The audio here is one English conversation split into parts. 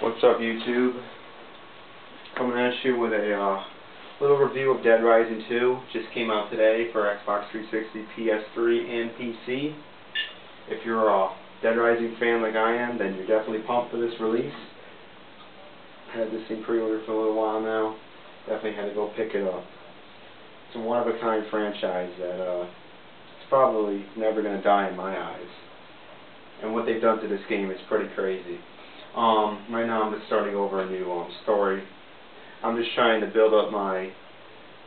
What's up, YouTube? Coming at you with a little review of Dead Rising 2. Just came out today for Xbox 360, PS3, and PC. If you're a Dead Rising fan like I am, then you're definitely pumped for this release. Had this thing pre-ordered for a little while now. Definitely had to go pick it up. It's a one-of-a-kind franchise that it's probably never going to die in my eyes. And what they've done to this game is pretty crazy. Right now I'm just starting over a new story. I'm just trying to build up my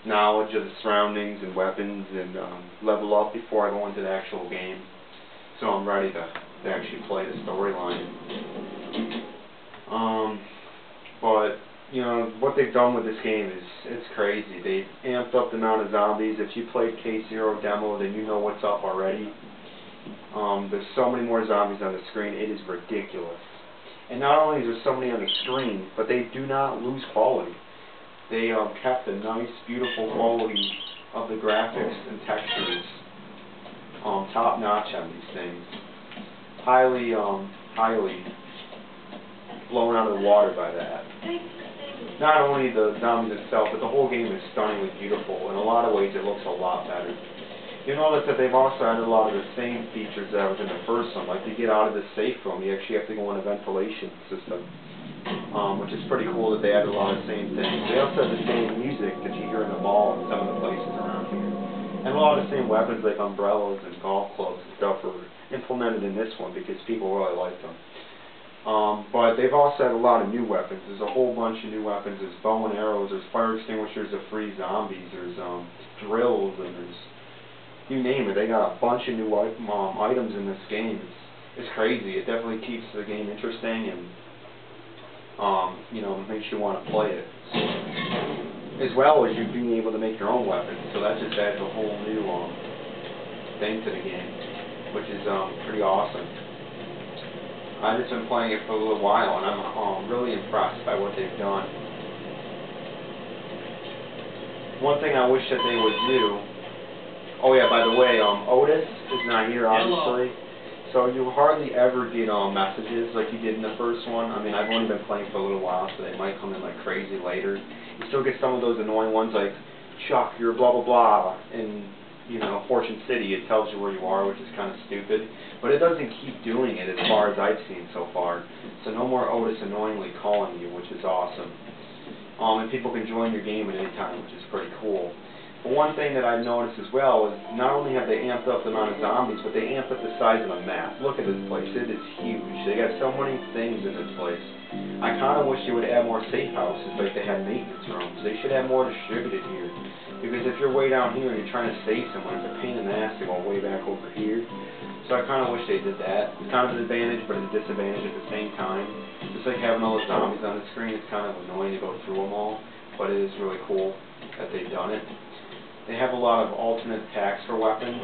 knowledge of the surroundings and weapons and level up before I go into the actual game. So I'm ready to actually play the storyline. But you know what they've done with this game is it's crazy. They've amped up the amount of zombies. If you played K0 demo, then you know what's up already. There's so many more zombies on the screen. It is ridiculous. And not only is there so many on the screen, but they do not lose quality. They kept the nice, beautiful quality of the graphics and textures top notch on these things. Highly blown out of the water by that. Not only the zombies itself, but the whole game is stunningly beautiful. In a lot of ways, it looks a lot better. You notice that they've also added a lot of the same features that was in the first one. Like to get out of the safe room, you actually have to go in a ventilation system, which is pretty cool that they added a lot of the same things. They also have the same music that you hear in the mall and some of the places around here. And a lot of the same weapons like umbrellas and golf clubs and stuff were implemented in this one because people really liked them. But they've also had a lot of new weapons. There's a whole bunch of new weapons. There's bow and arrows, there's fire extinguishers to free zombies, there's drills, and there's you name it. They got a bunch of new items in this game. It's crazy. It definitely keeps the game interesting and you know, makes you want to play it. As well as you being able to make your own weapons. So that just adds a whole new thing to the game, which is pretty awesome. I've just been playing it for a little while, and I'm really impressed by what they've done. One thing I wish that they would do. Oh yeah, by the way, Otis is not here, obviously. So you hardly ever get messages like you did in the first one. I mean, I've only been playing for a little while, so they might come in like crazy later. You still get some of those annoying ones like, Chuck, you're blah blah blah, and you know, Fortune City, it tells you where you are, which is kind of stupid. But it doesn't keep doing it as far as I've seen so far. So no more Otis annoyingly calling you, which is awesome. And people can join your game at any time, which is pretty cool. But one thing that I've noticed as well is not only have they amped up the amount of zombies, but they amped up the size of the map. Look at this place. It is huge. They got so many things in this place. I kind of wish they would add more safe houses like they had maintenance rooms. They should have more distributed here. Because if you're way down here and you're trying to save someone, it's a pain in the ass to go way back over here. So I kind of wish they did that. It's kind of an advantage, but it's a disadvantage at the same time. Just like having all the zombies on the screen, it's kind of annoying to go through them all. But it is really cool that they've done it. They have a lot of alternate attacks for weapons.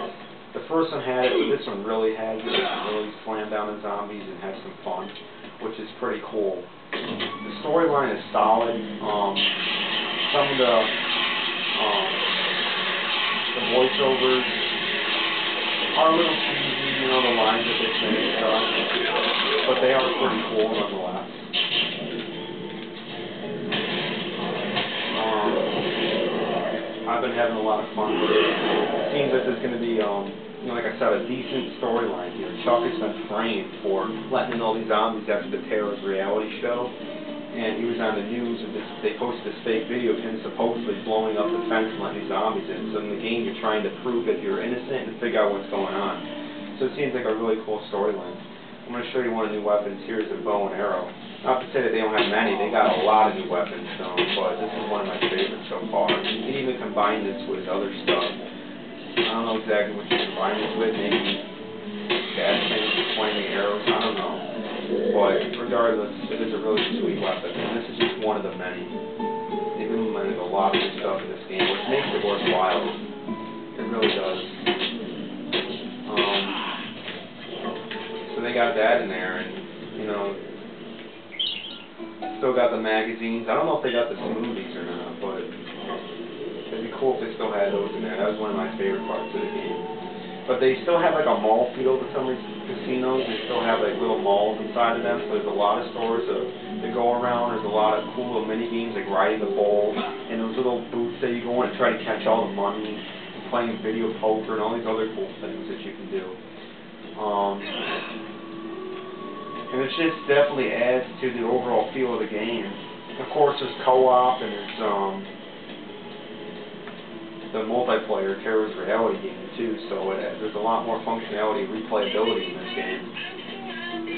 The first one had it, but this one really has it. It can really slam down the zombies and have some fun, which is pretty cool. The storyline is solid. Some of the voiceovers are a little cheesy, you know, the lines that they say and stuff, but they are pretty cool nonetheless. I've been having a lot of fun with it. It seems that there's going to be, you know, like I said, a decent storyline here. Chuck has been framed for letting in all these zombies after the Terror's reality show, and he was on the news, and they posted this fake video of him supposedly blowing up the fence and letting these zombies in. So in the game, you're trying to prove that you're innocent and figure out what's going on. So it seems like a really cool storyline. I'm going to show you one of the new weapons. Here's a bow and arrow. Not to say that they don't have many. They got a lot of new weapons, but this is one of my favorites so far. You can even combine this with other stuff. I don't know exactly what you combine this with. Maybe gas tanks, flaming arrows. I don't know. But regardless, it is a really sweet weapon, and this is just one of the many. They've implemented a lot of new stuff in this game, which makes it worthwhile. It really does. So they got that in there, and you know, still got the magazines. I don't know if they got the smoothies or not, but it'd be cool if they still had those in there. That was one of my favorite parts of the game. But they still have like a mall feel to some of these casinos. They still have like little malls inside of them, so there's a lot of stores to go around. There's a lot of cool little mini games like riding the bull, and those little booths that you go in and try to catch all the money, and playing video poker, and all these other cool things that you can do. And it just definitely adds to the overall feel of the game. Of course, there's co-op and there's the multiplayer terrorist reality game too, so there's a lot more functionality and replayability in this game,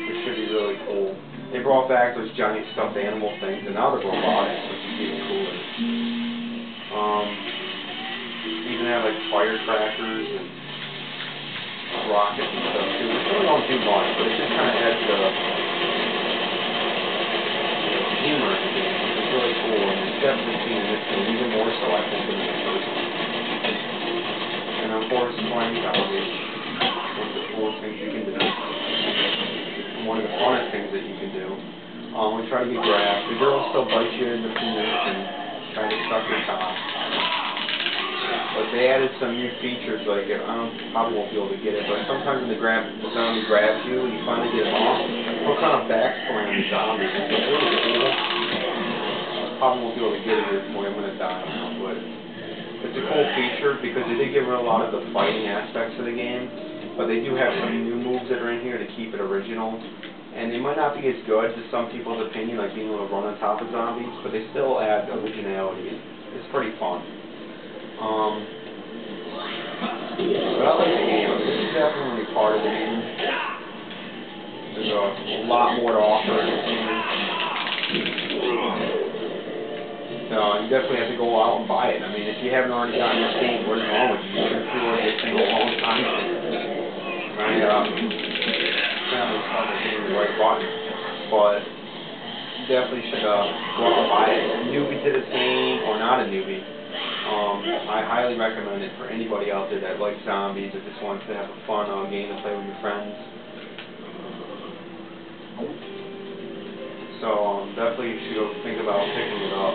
which should be really cool. They brought back those giant stuffed animal things, and now they're robotics, which is even cooler. You even have like firecrackers and rockets and stuff too, which really don't do much, but it just kind of adds the humor in the game, which is really cool, and it's definitely seen in this game, even more so I think than in the first one. And of course, flying zombies, one of the coolest things you can do, and one of the funnest things that you can do. We try to get grabbed. The girls still bite you in the penis and try to suck your cock. But they added some new features, like, probably won't be able to get it, but sometimes when the zombie grabs you and you finally get him off, he'll kind of backslam the zombie. It's really cool. Probably won't be able to get it here for you. I'm going to die now, but it's a cool feature because they did get rid of a lot of the fighting aspects of the game, but they do have some new moves that are in here to keep it original. And they might not be as good to some people's opinion, like being able to run on top of zombies, but they still add originality. It's pretty fun. But I like the game. This is definitely part of the game. There's a lot more to offer in this game. So you definitely have to go out and buy it. I mean, if you haven't already gotten this game, what's wrong with you? You should have pre-ordered this thing a long time ago. It's hard to hit the right button, but you definitely should go out and buy it. A newbie to the game, or not a newbie. I highly recommend it for anybody out there that likes zombies or just wants to have a fun game to play with your friends. So definitely you should go think about picking it up.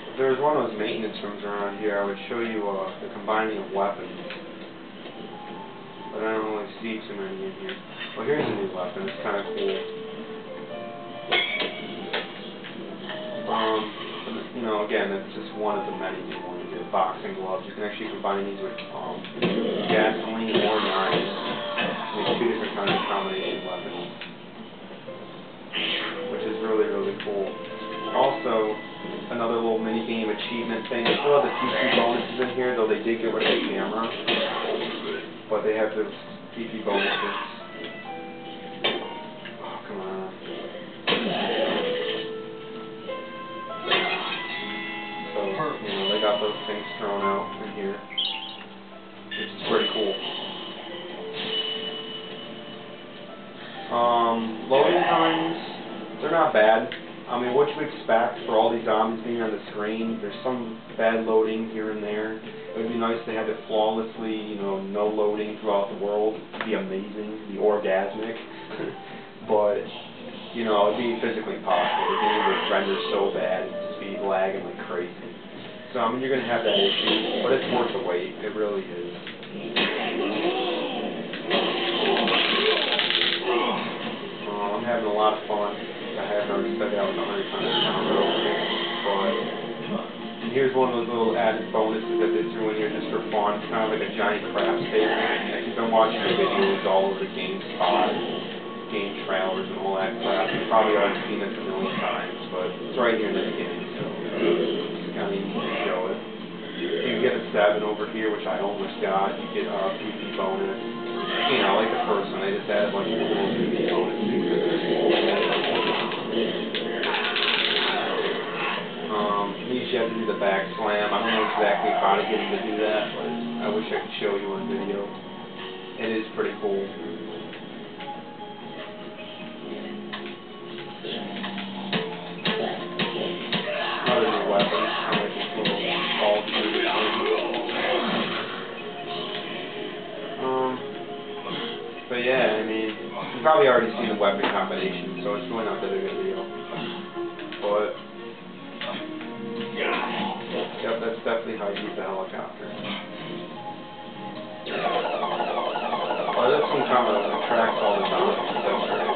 If there was one of those maintenance rooms around here, I would show you the combining of weapons. But I don't really see too many in here. Well, here's a new weapon. It's kind of cool. You know, again, it's just one of the many new ones here. Boxing gloves. You can actually combine these with gasoline or knives. Make two different kinds of combination weapons, which is really, really cool. Also, another little mini game achievement thing. They still have the PC bonuses in here, though they did get rid of the camera. But they have the PC bonuses. Oh, come on. So, you know, they got those things thrown out in here, which is pretty cool. Loading times, they're not bad. I mean, what you expect for all these zombies being on the screen. There's some bad loading here and there. It would be nice to have it flawlessly, you know, no loading throughout the world. It'd be amazing, be orgasmic. But, you know, it'd be physically possible. The game would render so bad, it'd just be lagging like crazy. So, I mean, you're going to have that issue, but it's worth the wait. It really is. I'm having a lot of fun. I haven't already said that was 100 times down the road, but here's one of those little added bonuses that they threw in here just for fun. It's kind of like a giant craft table. If you've been watching the videos all over the GameSpot, game trailers, and all that crap, you've probably already seen this a million times, but it's right here in the beginning, so it's kind of easy to show it. You get a 7 over here, which I almost got. You get a PC bonus. You know, like the first one, they just added a bunch of little PC bonuses. You have to do the back slam. I don't know exactly how to get him to do that, but I wish I could show you on video. It is pretty cool. Another new weapon. I like this little ball shooter thing. But yeah, I mean, probably already seen the weapon combination, so it's really not that big of a deal. But yep, that's definitely how you use the helicopter. Well, this one kind of attracts all the zombies, so that's great.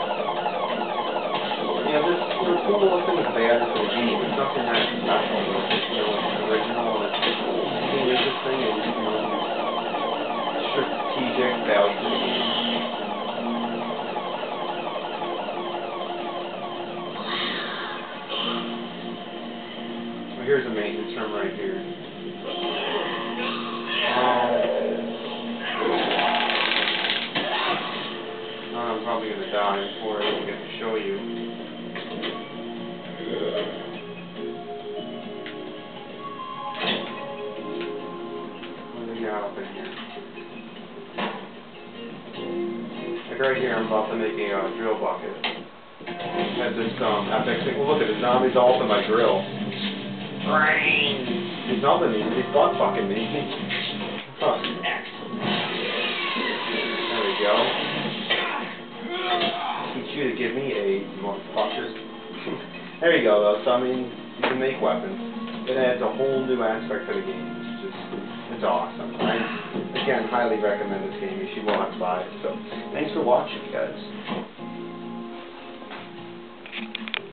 Yeah, this cool looking is bad for the game. It's nothing that special, though. It's, it's original, and it's this thing is, strategic value to the game. Well, here's a maintenance room right here. I'm probably going to die before I even get to show you. What do we got up in here? Like right here, I'm about to make a drill bucket. Has this epic thing. Well, look at the zombies all up in my drill. He's melting me. He's butt fucking me. Huh. There we go. Teach you to give me a motherfucker. There you go, though. So, I mean, you can make weapons. It adds a whole new aspect to the game. It's just, it's awesome. I, again, highly recommend this game. You should go out and buy it. So, thanks for watching, guys.